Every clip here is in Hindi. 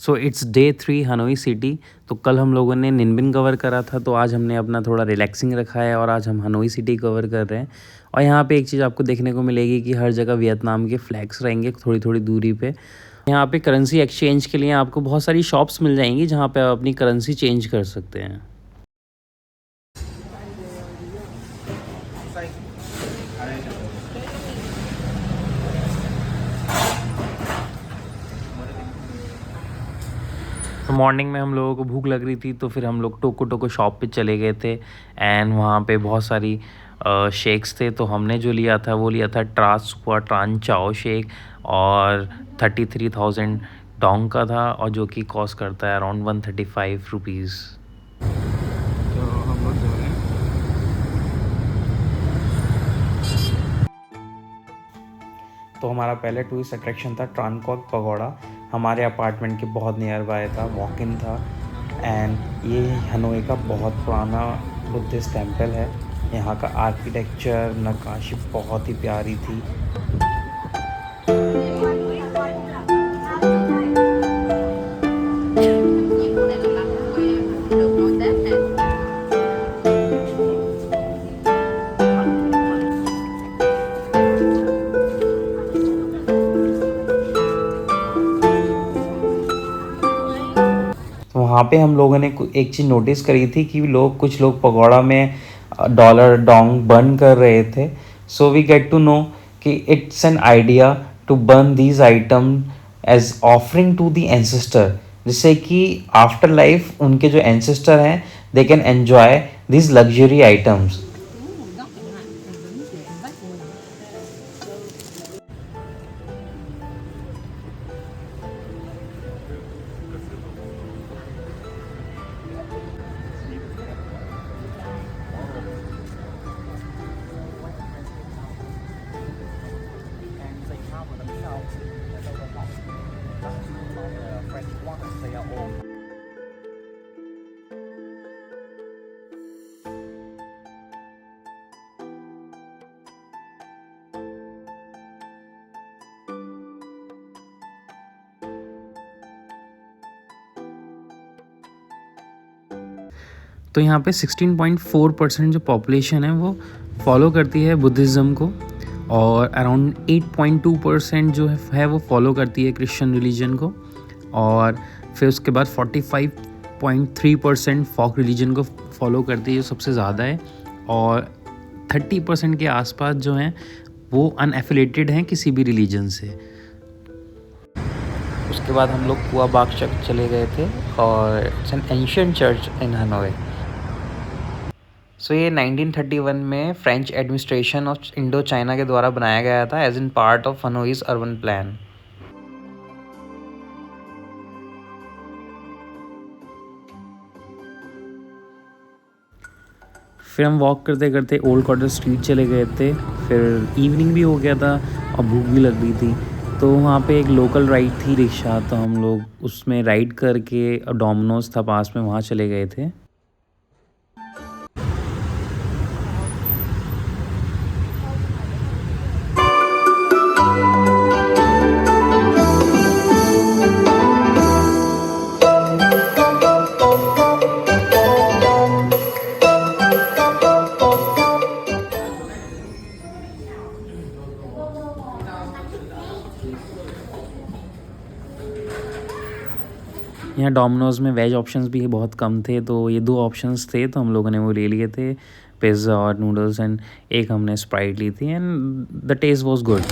So it's day 3 Hanoi city. तो कल हम लोगों ने निनबिन कवर करा था, तो आज हमने अपना थोड़ा रिलैक्सिंग रखा है और आज हम हनोई सिटी कवर कर रहे हैं। और यहाँ पे एक चीज़ आपको देखने को मिलेगी कि हर जगह वियतनाम के फ्लैग्स रहेंगे थोड़ी थोड़ी दूरी पे। यहाँ पे करेंसी एक्सचेंज के लिए आपको बहुत सारी शॉप्स मिल जाएंगी जहाँ पे आप अपनी करेंसी चेंज कर सकते हैं। तो मॉर्निंग में हम लोगों को भूख लग रही थी, तो फिर हम लोग टोको टोको शॉप पे चले गए थे। एंड वहाँ पे बहुत सारी शेक्स थे, तो हमने जो लिया था वो लिया था ट्रास सुपर ट्रान चाओ शेक, और 33,000 डोंग का था, और जो कि कॉस्ट करता है अराउंड 135 रुपीज़। तो हम लोग जा रहे हैं। तो हमारा पहले टूरिस्ट अट्रैक्शन था ट्रानकॉक पगोड़ा। हमारे अपार्टमेंट के बहुत नियर बाय था, वॉक इन था। एंड ये हनोई का बहुत पुराना बुद्धिस्ट टेम्पल है। यहाँ का आर्किटेक्चर नक्काशी बहुत ही प्यारी थी। तो वहाँ पे हम लोगों ने एक चीज़ नोटिस करी थी कि कुछ लोग पगोड़ा में डॉलर डोंग बर्न कर रहे थे। So we get to know कि it's an idea to burn these item as offering to the ancestor, जिससे कि आफ्टर लाइफ उनके जो एंसेस्टर हैं they can enjoy this luxury items. तो यहाँ पे 16.4% जो पॉपुलेशन है वो फॉलो करती है बुद्धिज़्म को, और अराउंड 8.2% जो है वो फॉलो करती है क्रिश्चियन रिलीजन को, और फिर उसके बाद 45.3% फॉक रिलीजन को फॉलो करती है, जो सबसे ज़्यादा है। और 30% के आसपास जो हैं वो अनएफिलेटेड हैं किसी भी रिलीजन से। उसके बाद हम लोग कुआ बाग चले गए थे, और it's an ancient church in Hanoi. So ये 1931 में French administration of Indo China के द्वारा बनाया गया था as in part of Hanoi's urban plan. फिर हम वॉक करते करते ओल्ड क्वार्टर स्ट्रीट चले गए थे। फिर इवनिंग भी हो गया था और भूख भी लग रही थी, तो वहाँ पे एक लोकल राइड थी रिक्शा, तो हम लोग उसमें राइड करके डोमिनोज था पास में, वहाँ चले गए थे। यहाँ डोमिनोज़ में वेज ऑप्शंस भी बहुत कम थे, तो ये 2 ऑप्शंस थे, तो हम लोगों ने वो ले लिए थे, पिज़्ज़ा और नूडल्स, एंड एक हमने स्प्राइट ली थी, and the taste was good.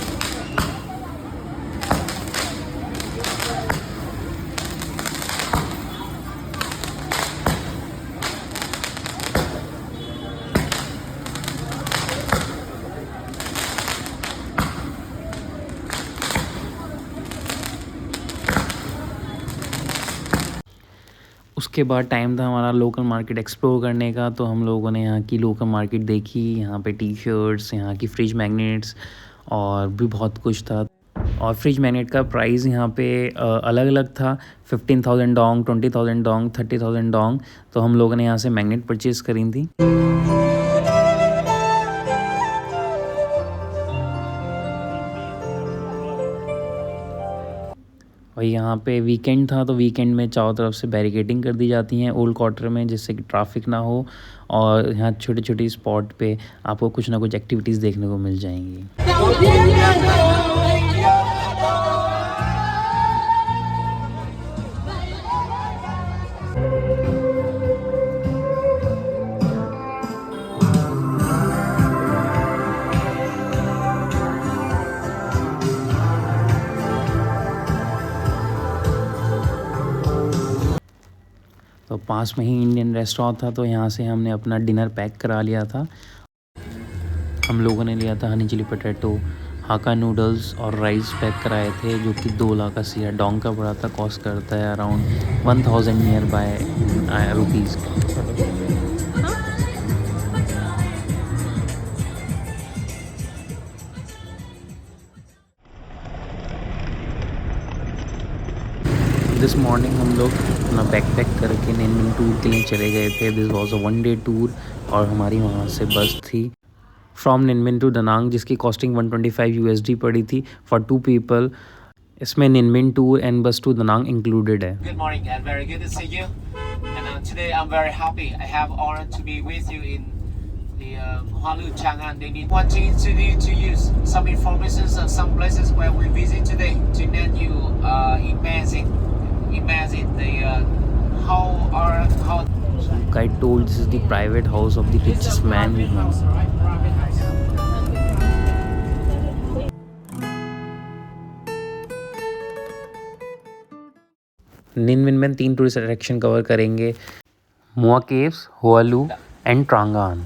उसके बाद टाइम था हमारा लोकल मार्केट एक्सप्लोर करने का, तो हम लोगों ने यहाँ की लोकल मार्केट देखी। यहाँ पे टी शर्ट्स, यहाँ की फ्रिज मैग्नेट्स और भी बहुत कुछ था। और फ्रिज मैग्नेट का प्राइस यहाँ पे अलग अलग था, 15,000 डोंग, 20,000 डोंग, 30,000 डोंग। तो हम लोगों ने यहाँ से मैग्नेट परचेज़ करी थी। और यहाँ पे वीकेंड था तो वीकेंड में चारों तरफ से बैरिकेडिंग कर दी जाती हैं ओल्ड क्वार्टर में, जिससे कि ट्रैफिक ना हो। और यहाँ छोटी छोटी स्पॉट पे आपको कुछ ना कुछ एक्टिविटीज़ देखने को मिल जाएंगी। तो पास में ही इंडियन रेस्टोरेंट था तो यहाँ से हमने अपना डिनर पैक करा लिया था। हम लोगों ने लिया था हनी चिली पोटैटो, हाका नूडल्स और राइस पैक कराए थे, जो कि 2 लाख 80 हज़ार डोंग का पड़ा था। कॉस्ट करता है अराउंड 1000 नियर बाय रुपीज़ का। दिस मॉर्निंग हम लोग अपना बैकपैक करके निनमिन टूर के लिए चले गए थे। This was a 1 day tour और हमारी वहाँ से बस थी फ्रॉम निनमिन टू दनांग, जिसकी कॉस्टिंग 125 USD पड़ी थी फॉर 2 पीपल। इसमें निनमिन टूर एंड बस टू दनांग इंक्लूडेड है। Good morning and very good to see you. And today I'm very happy. I have honor to be with you in the Hualu Chang'an. They need want to introduce to you some information on some places where we visit today to let you imagine the how. Guide told this is the private house of the richest man in Hong. निनमिन में 3 टूरिस्ट अट्रैक्शन कवर करेंगे, मुआ caves, हुआलू and Trang An.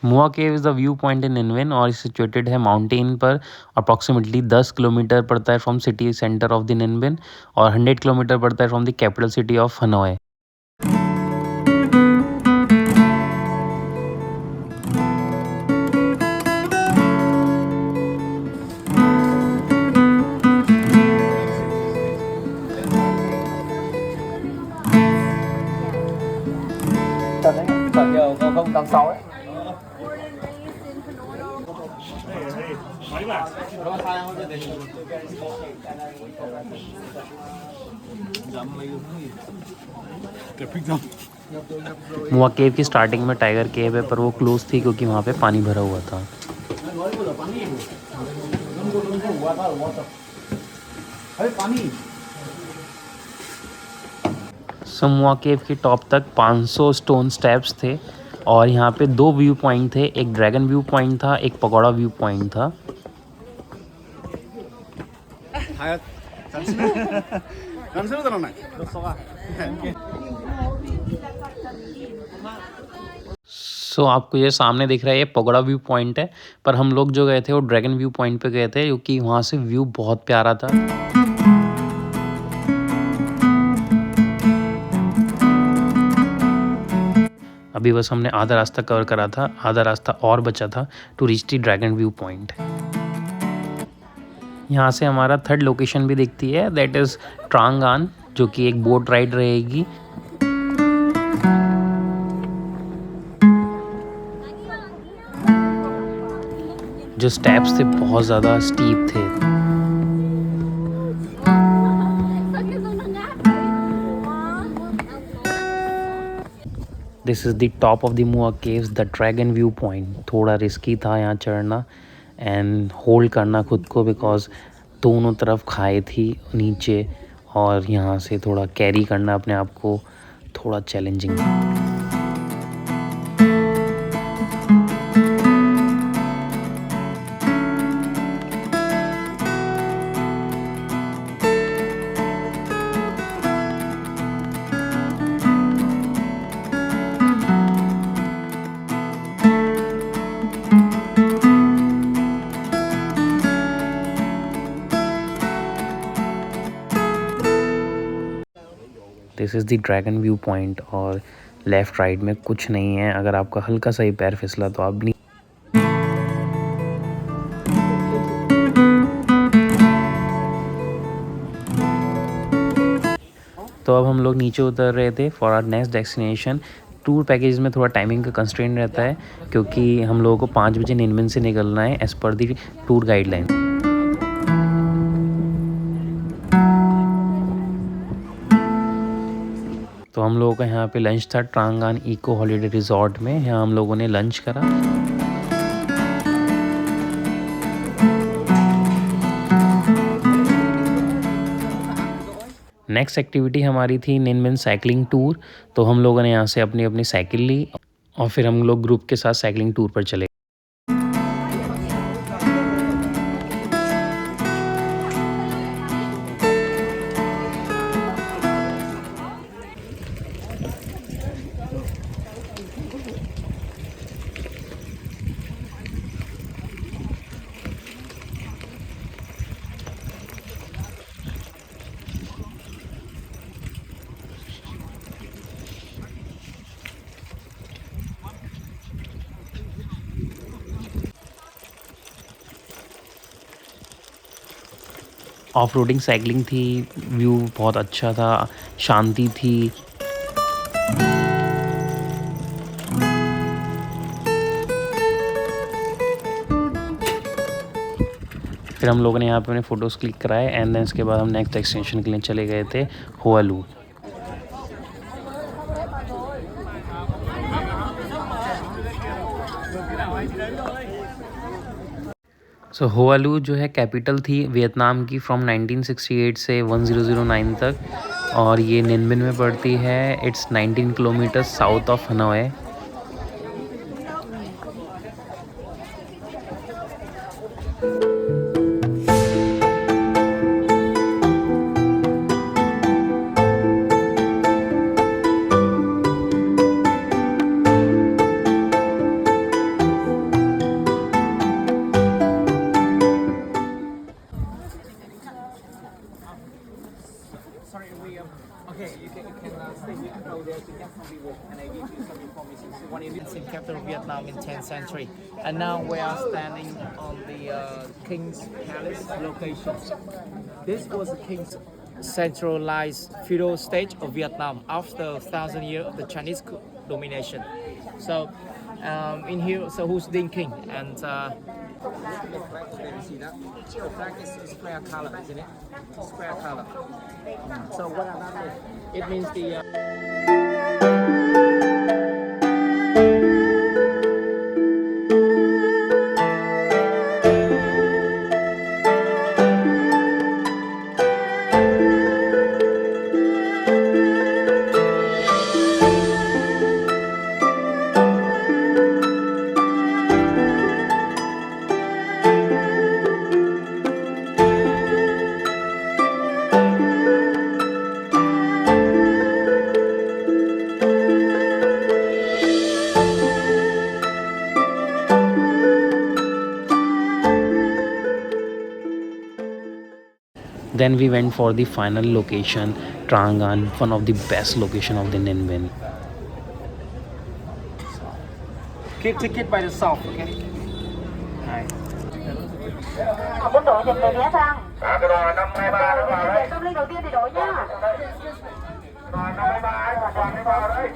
Mua cave is the view point in निनमिन और सिचुएटेड है माउंटेन पर। अप्रॉक्सीमेटली 10 किलोमीटर पड़ता है from city centre of the निनमिन और 100 किलोमीटर पड़ता है from the capital city of Hanoi. Mua cave की स्टार्टिंग में टाइगर केव है, पर वो क्लोज थी क्योंकि वहाँ पे पानी भरा हुआ था। मुआ केव के टॉप तक 500 स्टोन स्टेप्स थे और यहाँ पे 2 व्यू पॉइंट थे, एक ड्रैगन व्यू पॉइंट था, एक पगोड़ा व्यू पॉइंट था। आपको ये सामने दिख रहा है, ये पगोड़ा व्यू पॉइंट है, पर हम लोग जो गए थे वो ड्रैगन व्यू पॉइंट पे गए थे क्योंकि वहाँ से व्यू बहुत प्यारा था। अभी बस हमने आधा रास्ता कवर करा था, आधा रास्ता और बचा था to reach the dragon view point. यहाँ से हमारा थर्ड लोकेशन भी दिखती है, दैट इज़ ट्रांगान, जो कि एक बोट राइड रहेगी। जो स्टेप्स थे बहुत ज़्यादा स्टीप थे। This is the top of the मुआ caves, the dragon view point. थोड़ा रिस्की था यहाँ चढ़ना एंड होल्ड करना खुद को, बिकॉज दोनों तरफ खाई थी नीचे और यहाँ से थोड़ा कैरी करना अपने आप को थोड़ा challenging. This is the dragon view point और लेफ़्ट राइट में कुछ नहीं है। अगर आपका हल्का सा ही पैर फिसला तो आप नहीं। तो अब हम लोग नीचे उतर रहे थे for our next destination tour package में थोड़ा टाइमिंग का कंस्ट्रेंट रहता है क्योंकि हम लोगों को 5 बजे निनमिन से निकलना है एज़ पर दी टूर गाइडलाइन। तो हम लोगों का यहाँ पे लंच था ट्रांगान इको हॉलीडे रिजॉर्ट में। यहाँ हम लोगों ने लंच करा। नेक्स्ट एक्टिविटी हमारी थी निनमिन साइकिलिंग टूर। तो हम लोगों ने यहाँ से अपनी अपनी साइकिल ली और फिर हम लोग ग्रुप के साथ साइकिलिंग टूर पर चले। ऑफ रोडिंग साइकिलिंग थी, व्यू बहुत अच्छा था, शांति थी। फिर हम लोगों ने यहाँ पे अपने फ़ोटोज़ क्लिक कराए एंड देन इसके बाद हम नेक्स्ट डेस्टिनेशन के लिए चले गए थे हुआलू। सो हुआलू जो है कैपिटल थी वियतनाम की फ्रॉम 1968 से 1009 तक और ये निनबिन में पड़ती है। It's 19 kilometre south of Hanoi. In capital of Vietnam in 10th century, and now we are standing on the King's Palace location. This was the King's centralized feudal state of Vietnam after 1,000 years of the Chinese domination. So in here, so who's Dinh King? And the flag is square color, isn't it? Square color. So what does that mean? It means the Then we went for the final location, Trang An, one of the best location of the Ninh Binh. keep ticket by yourself, okay? Quân đội dừng về ghé thang. Rồi 523 nó vào đấy. Tâm linh đầu tiên thì đổi nhá. Rồi 523 ai hoàn toàn đi vào đấy.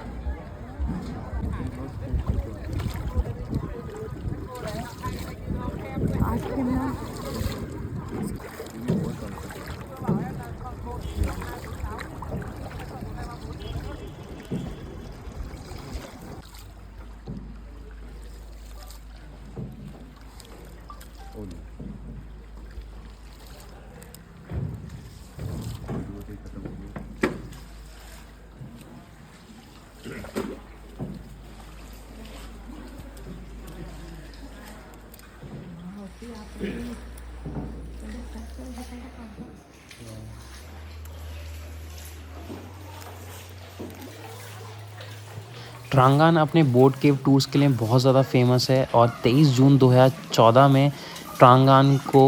ट्रांगान अपने बोट केव टूर्स के लिए बहुत ज़्यादा फेमस है और 23 जून 2014 में ट्रांगान को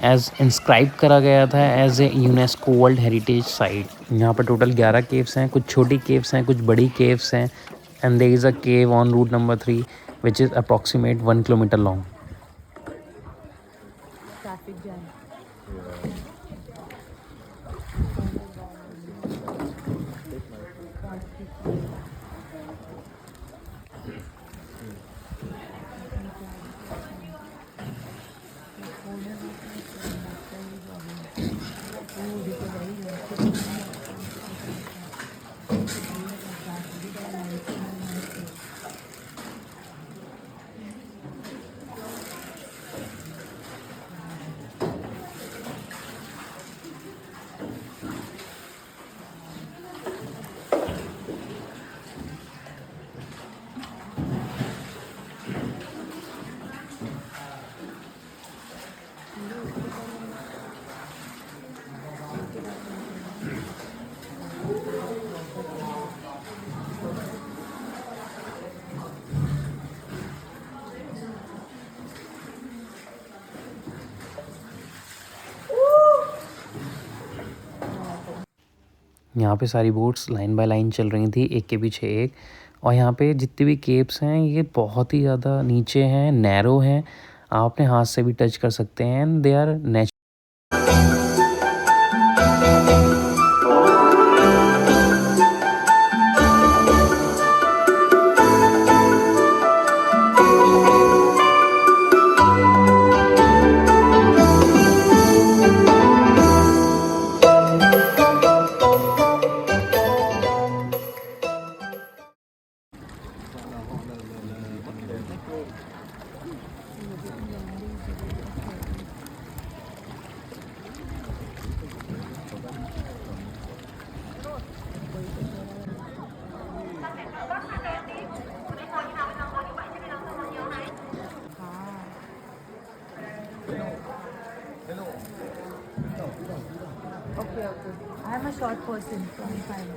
एज इंस्क्राइब करा गया था as a UNESCO world heritage site. यहाँ पर टोटल 11 केव्स हैं, कुछ छोटी केव्स हैं, कुछ बड़ी केव्स हैं and there is a cave on route number 3 which is approximate 1 kilometre long. यहाँ पे सारी बोट्स लाइन बाय लाइन चल रही थी, एक के पीछे एक। और यहाँ पे जितने भी केप्स हैं ये बहुत ही ज़्यादा नीचे हैं, नैरो हैं, आप अपने हाथ से भी टच कर सकते हैं and they are natural. Okay, okay. I am a short person, so I'm fine.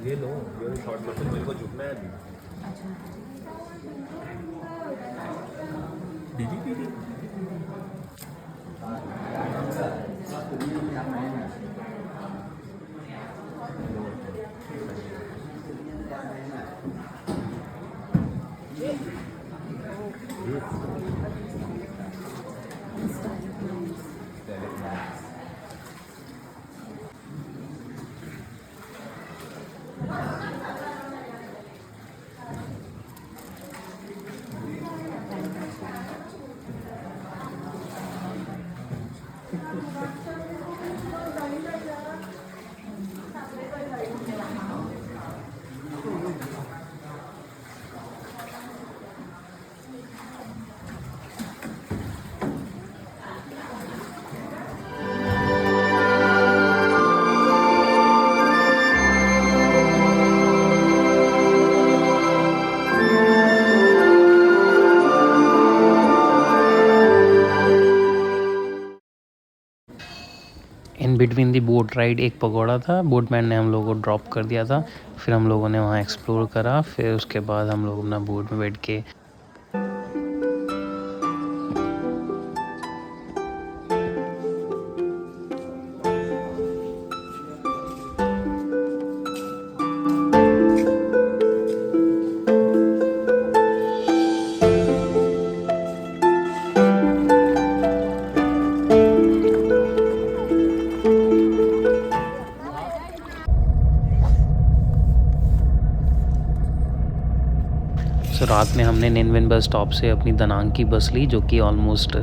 ये लो, ये शॉर्ट पर्सन मेरे को झुकना है अभी। दीदी दीदी in between the boat ride एक पगोड़ा था, बोटमैन ने हम लोगों को ड्रॉप कर दिया था, फिर हम लोगों ने वहाँ एक्सप्लोर करा, फिर उसके बाद हम लोग अपना बोट में बैठ के रात में हमने निनवेन बस स्टॉप से अपनी दनांग की बस ली, जो कि ऑलमोस्ट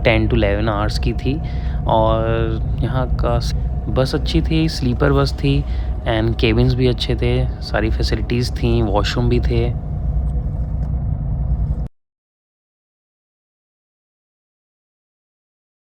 10 to 11 आवर्स की थी। और यहाँ का बस अच्छी थी, स्लीपर बस थी एंड केबिन्स भी अच्छे थे, सारी फैसिलिटीज़ थी, वॉशरूम भी थे।